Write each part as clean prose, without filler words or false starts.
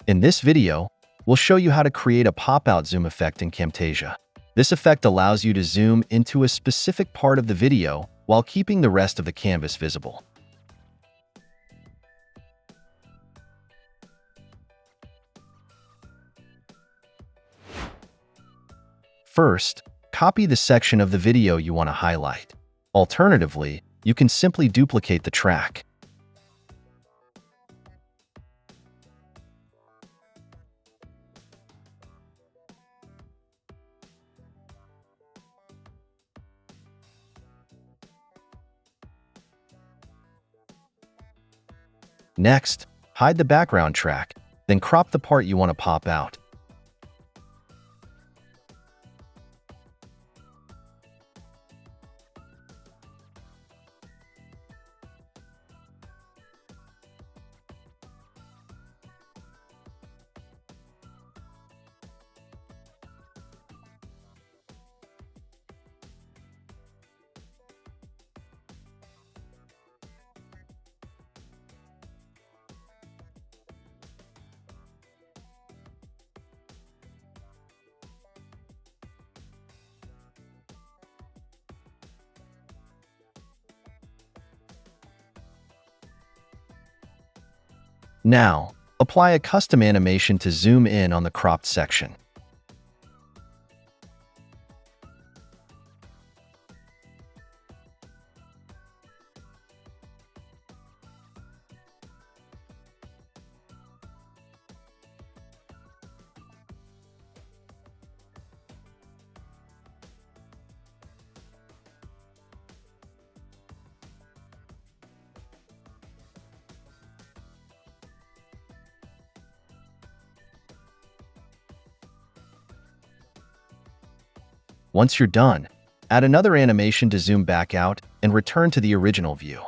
In this video, we'll show you how to create a pop-out zoom effect in Camtasia. This effect allows you to zoom into a specific part of the video while keeping the rest of the canvas visible. First, copy the section of the video you want to highlight. Alternatively, you can simply duplicate the track. Next, hide the background track, then crop the part you want to pop out. Now, apply a custom animation to zoom in on the cropped section. Once you're done, add another animation to zoom back out and return to the original view.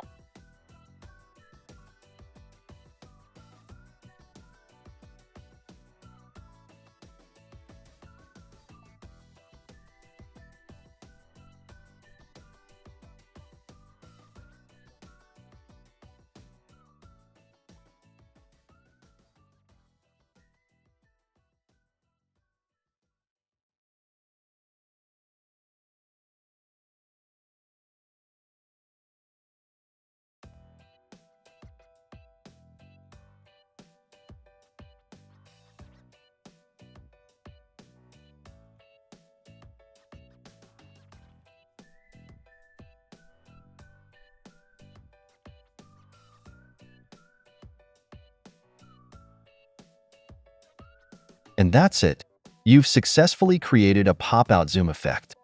And that's it. You've successfully created a pop-out zoom effect.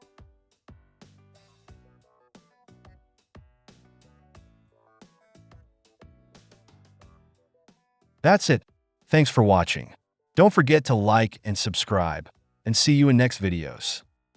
That's it. Thanks for watching. Don't forget to like and subscribe, and see you in next videos.